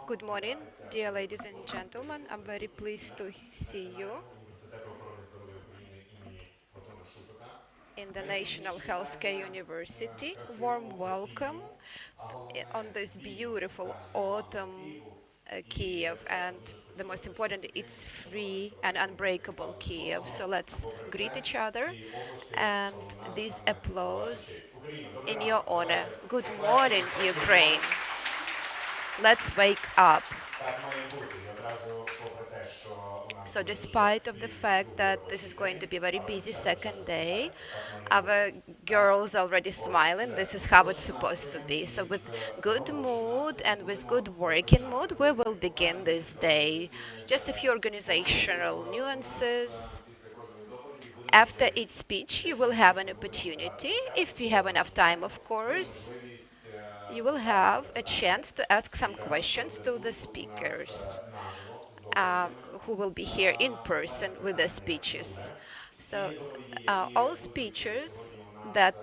Good morning, dear ladies and gentlemen. I'm very pleased to see you in the National Healthcare University. Warm welcome on this beautiful autumn Kiev, and the most important, it's free and unbreakable Kiev. So let's greet each other and this applause in your honor. Good morning, Ukraine. Let's wake up. So despite of the fact that this is going to be a very busy second day, our girls already smiling. This is how it's supposed to be. So with good mood and with good working mood, we will begin this day. Just a few organizational nuances. After each speech, you will have an opportunity, if you have enough time, of course, you will have a chance to ask some questions to the speakers uh, who will be here in person with the speeches. So, all speeches that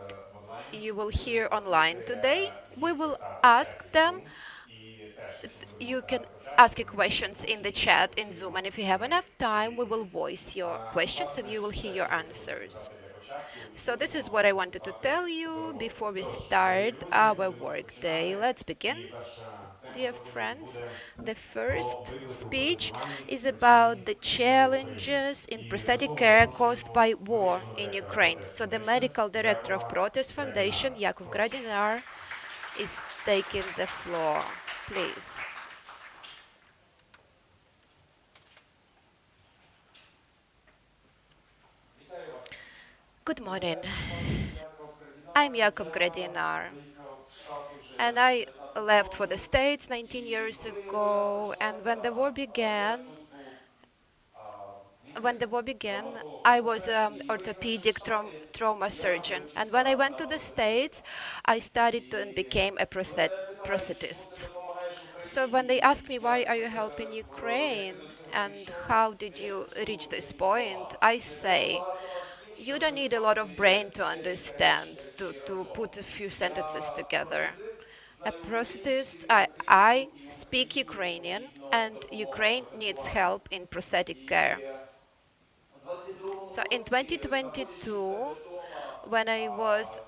you will hear online today, we will ask them. You can ask your questions in the chat in Zoom, and if you have enough time, we will voice your questions and you will hear your answers. So, this is what I wanted to tell you before we start our work day. Let's begin. Dear friends, the first speech is about the challenges in prosthetic care caused by war in Ukraine. So the medical director of Protest Foundation, Yakov Gradinar, is taking the floor. Please. Good morning. I'm Yakov Gradinar, and I left for the States 19 years ago, and when the war began, I was an orthopedic trauma surgeon. And when I went to the States, I studied and became a prosthetist. So when they asked me, why are you helping Ukraine? And how did you reach this point? I say, you don't need a lot of brain to understand, to put a few sentences together. A prosthetist, I speak Ukrainian, and Ukraine needs help in prosthetic care. So in 2022, when I was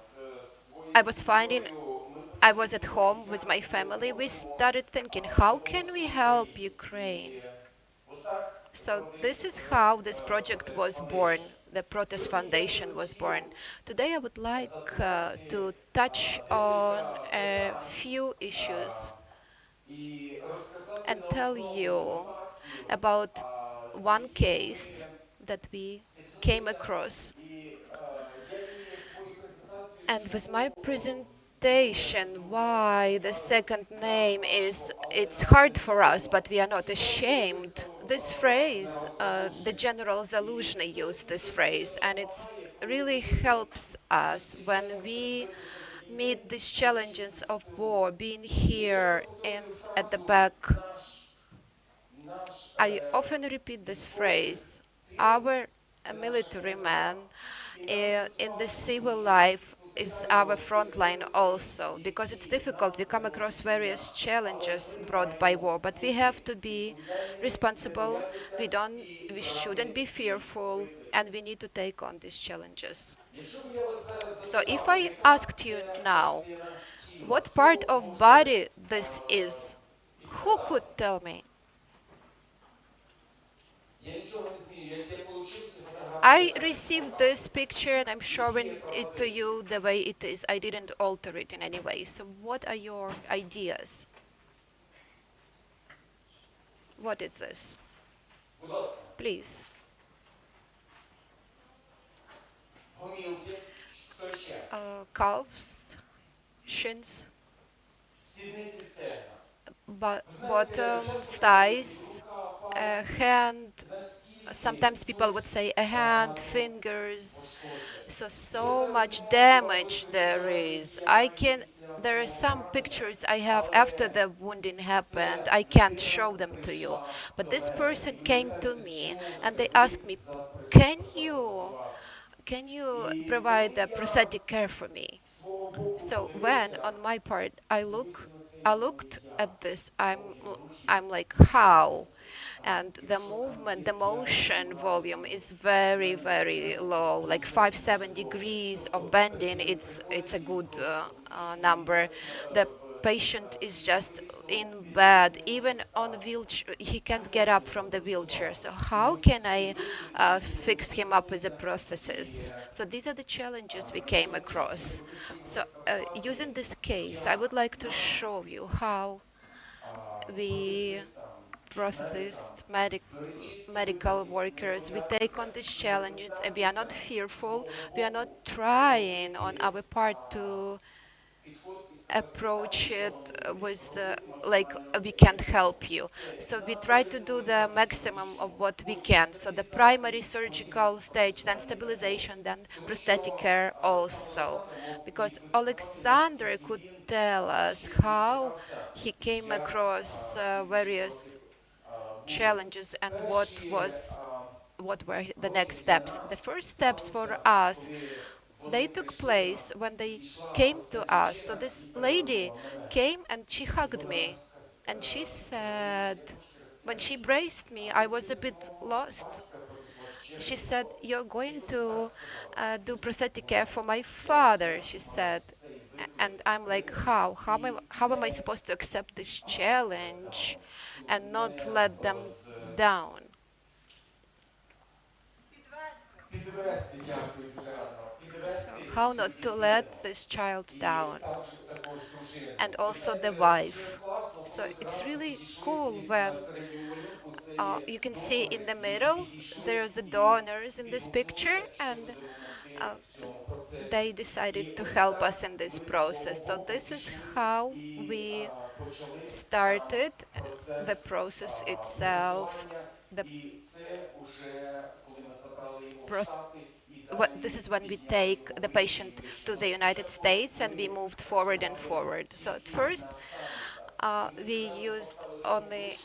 finding I was at home with my family, we started thinking, how can we help Ukraine? So this is how this project was born. The Protest Foundation was born. Today I would like to touch on a few issues and tell you about one case that we came across. And with my presentation, why the second name is, it's hard for us, but we are not ashamed. This phrase, the General Zaluzhny used this phrase, and it really helps us when we meet these challenges of war, being here in at the back. I often repeat this phrase. Our military man in the civil life is our front line also, because it's difficult. We come across various challenges brought by war, but we have to be responsible. We shouldn't be fearful, and we need to take on these challenges. So if I asked you now, what part of body this is, who could tell me? I received this picture and I'm showing it to you the way it is. I didn't alter it in any way. So what are your ideas? What is this? Please. Calves, shins, bottoms, thighs, hand. Sometimes people would say a hand, fingers. So much damage there is. There are some pictures I have after the wounding happened. I can't show them to you. But this person came to me and they asked me, can you can you provide the prosthetic care for me? So when on my part I look I looked at this. I'm like, how? And the movement, the motion volume is very, very low, like 5-7 degrees of bending. It's a good number. The patient is just in bed, even on a wheelchair. He can't get up from the wheelchair. So how can I fix him up with a prosthesis? So these are the challenges we came across. So using this case, I would like to show you how we prosthetists, medical workers, we take on these challenges and we are not fearful. We are not trying on our part to approach it with the like we can't help you. So we try to do the maximum of what we can. So the primary surgical stage, then stabilization, then prosthetic care also. Because Alexander could tell us how he came across various challenges and what were the next steps. The first steps for us, they took place when they came to us. So this lady came and she hugged me, and she said, when she braced me, I was a bit lost. She said, "You're going to do prosthetic care for my father," she said. And I'm like, how? How am I supposed to accept this challenge and not let them down? So how not to let this child down? And also the wife. So it's really cool when you can see in the middle there's the donors in this picture, and uh, they decided to help us in this process. So this is how we started the process itself. The proth- this is when we take the patient to the United States and we moved forward and forward. So at first, we used only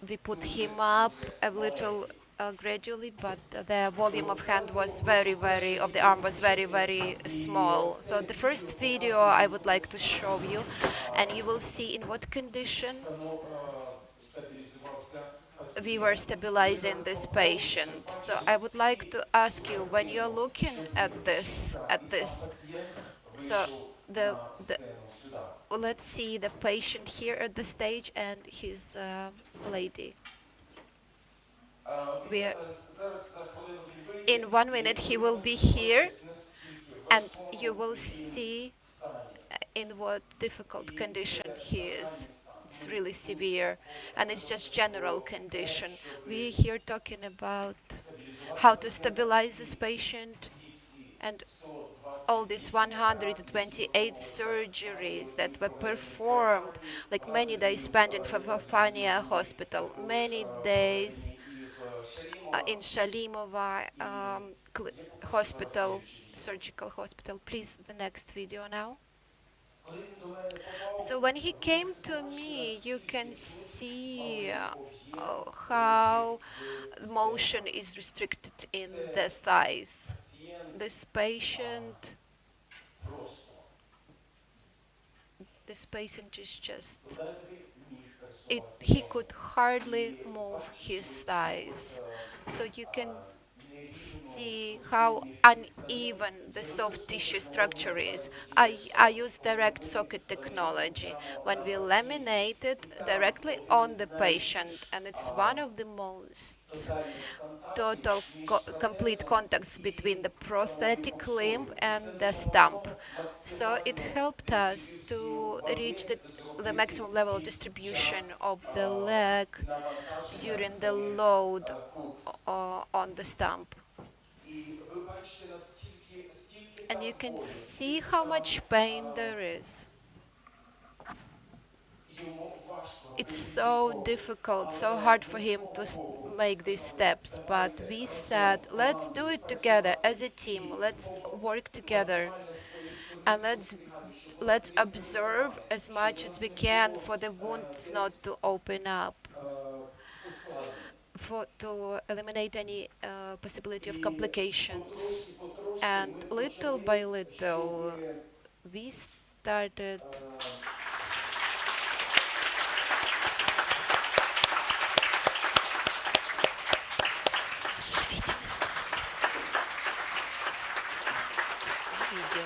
we put him up a little gradually, but the volume of hand was very, very, of the arm was very, very small. So the first video I would like to show you, and you will see in what condition we were stabilizing this patient. So I would like to ask you, when you're looking at this, so the let's see the patient here at the stage and his lady. We are, in 1 minute he will be here, and you will see in what difficult condition he is. It's really severe, and it's just general condition. We're here talking about how to stabilize this patient, and all these 128 surgeries that were performed, like many days spent in Fafania Hospital, many days in Shalimova hospital, surgical hospital. Please, the next video now. So when he came to me, you can see how motion is restricted in the thighs. This patient, this patient is just, he could hardly move his thighs. So you can see how uneven the soft tissue structure is. I use direct socket technology when we laminate it directly on the patient, and it's one of the most total complete contacts between the prosthetic limb and the stump. So it helped us to reach the maximum level of distribution of the leg during the load on the stump. And you can see how much pain there is. It's so difficult, so hard for him to make these steps, but we said, let's do it together as a team. Let's work together, and let's observe as much as we can for the wounds not to open up, for to eliminate any possibility of complications. And little by little, we started. Можешь видео снять? Видео.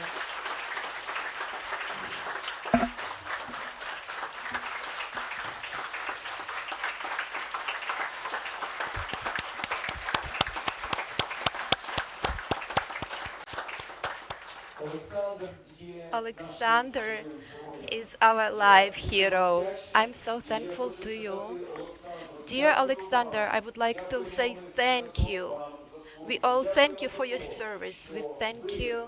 Alexander is our live hero. I'm so thankful to you. Dear Alexander, I would like to say thank you. We all thank you for your service. We thank you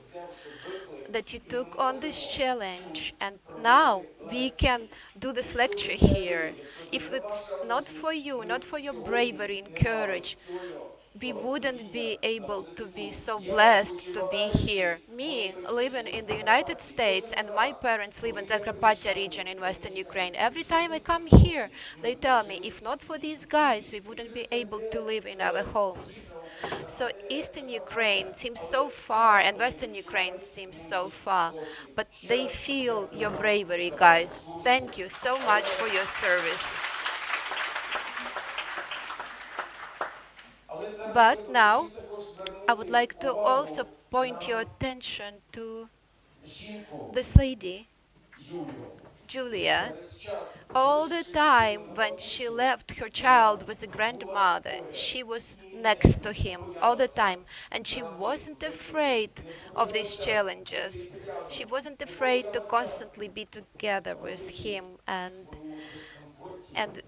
that you took on this challenge, and now we can do this lecture here. If it's not for you, not for your bravery and courage, we wouldn't be able to be so blessed to be here. Me, living in the United States, and my parents live in Zakarpattia region in Western Ukraine. Every time I come here, they tell me, if not for these guys, we wouldn't be able to live in our homes. So Eastern Ukraine seems so far, and Western Ukraine seems so far, but they feel your bravery, guys. Thank you so much for your service. But now, I would like to also point your attention to this lady, Julia. All the time when she left her child with the grandmother, she was next to him all the time, and she wasn't afraid of these challenges. She wasn't afraid to constantly be together with him, and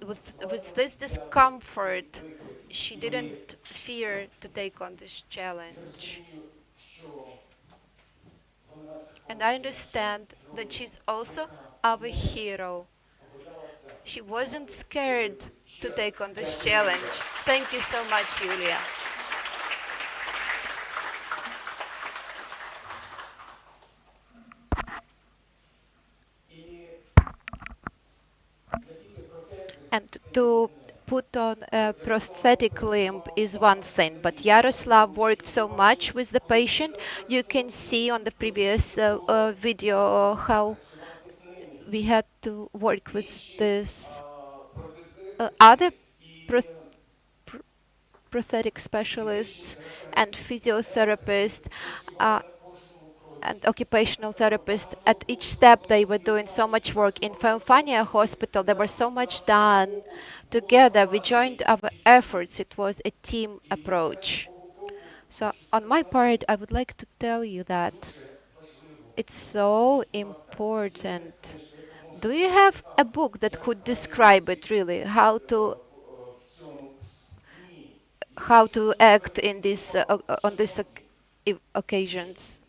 with this discomfort, she didn't fear to take on this challenge. And I understand that she's also our hero. She wasn't scared to take on this challenge. Thank you so much, Julia. And to put on a prosthetic limb is one thing, but Yaroslav worked so much with the patient. You can see on the previous video how we had to work with this other pro- pr- prosthetic specialists and physiotherapists and occupational therapists. At each step, they were doing so much work. In Famfania Hospital, there was so much done together. We joined our efforts. It was a team approach. So, on my part, I would like to tell you that it's so important. Do you have a book that could describe it really? How to act in this on these occasions?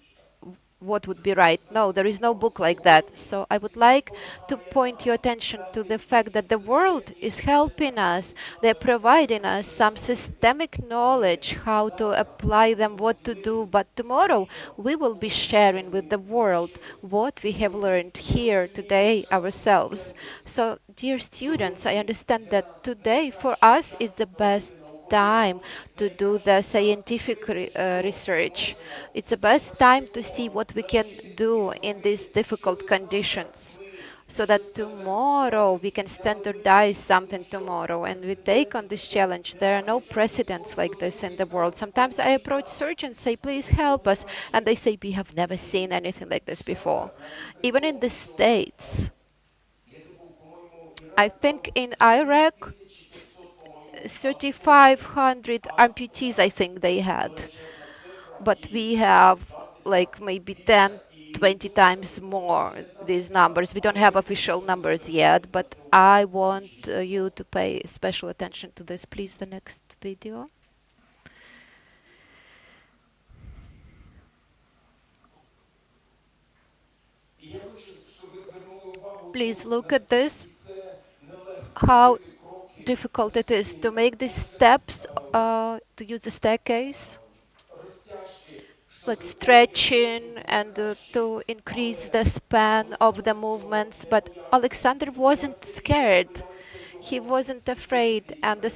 What would be right? No, there is no book like that. So I would like to point your attention to the fact that the world is helping us. They're providing us some systemic knowledge, how to apply them, what to do. But tomorrow we will be sharing with the world what we have learned here today ourselves. So, dear students, I understand that today for us is the best time to do the scientific research. It's the best time to see what we can do in these difficult conditions, so that tomorrow we can standardize something tomorrow and we take on this challenge. There are no precedents like this in the world. Sometimes I approach surgeons, say, please help us, and they say, we have never seen anything like this before. Even in the States, I think in Iraq, 3,500 amputees, I think they had. But we have like maybe 10, 20 times more these numbers. We don't have official numbers yet, but I want you to pay special attention to this. Please, the next video. Please look at this, how difficult it is to make these steps, to use the staircase, like stretching and to increase the span of the movements. But Alexander wasn't scared. He wasn't afraid, and the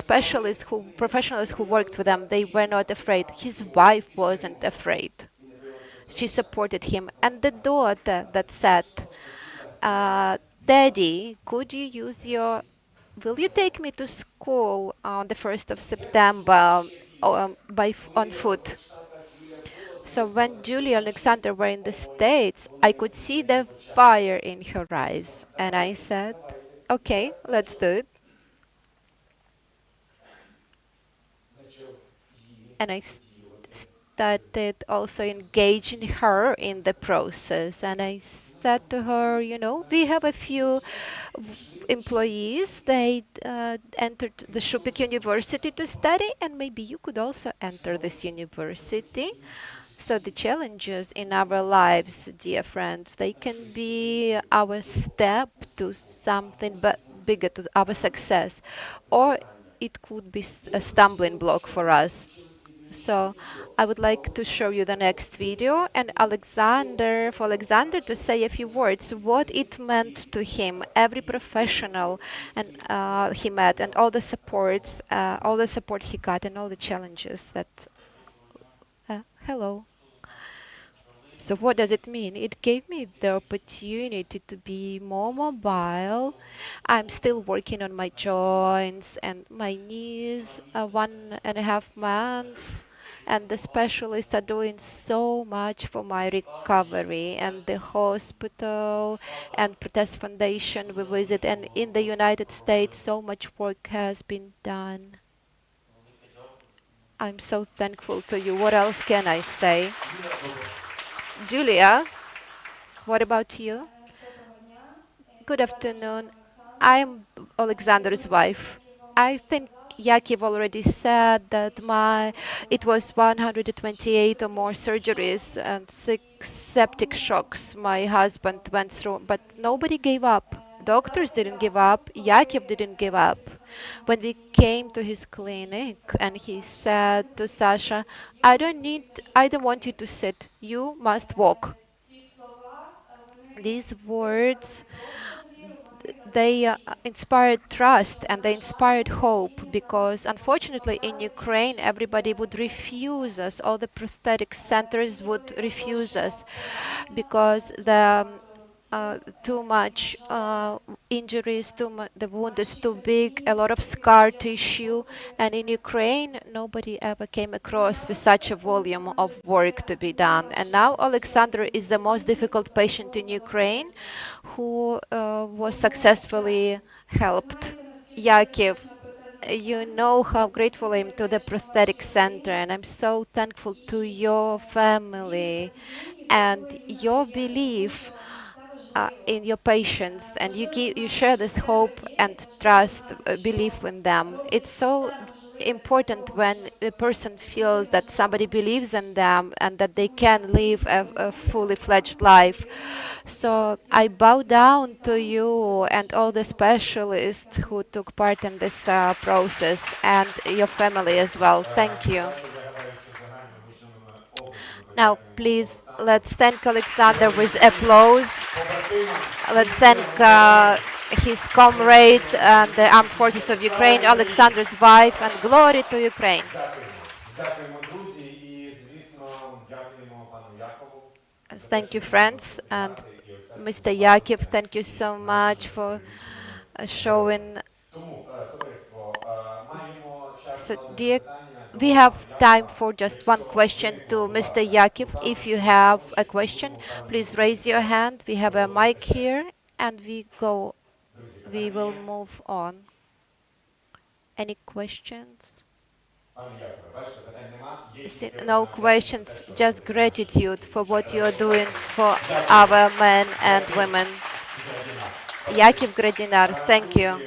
professionals who worked with him, they were not afraid. His wife wasn't afraid. She supported him. And the daughter that said, Daddy, could you use your will you take me to school on the 1st of September on foot? So when Julia and Alexander were in the States, I could see the fire in her eyes. And I said, okay, let's do it. And started also engaging her in the process. And I said to her, we have a few employees. They entered the Shupyk University to study, and maybe you could also enter this university. So the challenges in our lives, dear friends, they can be our step to something but bigger, to our success, or it could be a stumbling block for us. So I would like to show you the next video, and for Alexander to say a few words what it meant to him, every professional and he met, and all the support he got, and all the challenges that. Hello. So what does it mean? It gave me the opportunity to be more mobile. I'm still working on my joints and my knees, 1.5 months. And the specialists are doing so much for my recovery. And the hospital and Protest Foundation we visit. And in the United States, so much work has been done. I'm so thankful to you. What else can I say? Julia, what about you? Good afternoon. I'm Alexander's wife. I think Yakov already said that it was 128 or more surgeries and 6 septic shocks my husband went through, but nobody gave up. Doctors didn't give up. Yakov didn't give up. When we came to his clinic and he said to Sasha, I don't want you to sit. You must walk. These words, they inspired trust and they inspired hope, because unfortunately in Ukraine everybody would refuse us, all the prosthetic centers would refuse us because too much injuries, the wound is too big, a lot of scar tissue, and in Ukraine nobody ever came across with such a volume of work to be done. And now Alexander is the most difficult patient in Ukraine who was successfully helped. Yakov, you know how grateful I am to the Prosthetic Center, and I'm so thankful to your family and your belief in your patients, and you share this hope and trust, belief in them. It's so important when a person feels that somebody believes in them and that they can live a fully fledged life. So I bow down to you and all the specialists who took part in this process, and your family as well. Thank you. Now, please, let's thank Alexander with applause. Let's thank his comrades and the armed forces of Ukraine, Alexander's wife, and glory to Ukraine. Thank you, friends, and Mr. Yakov, thank you so much for showing. So, dear, we have time for just one question to Mr. Yakov. If you have a question, please raise your hand. We have a mic here, and we will move on. Any questions? No questions, just gratitude for what you are doing for our men and women. Yakov Gradinar, thank you.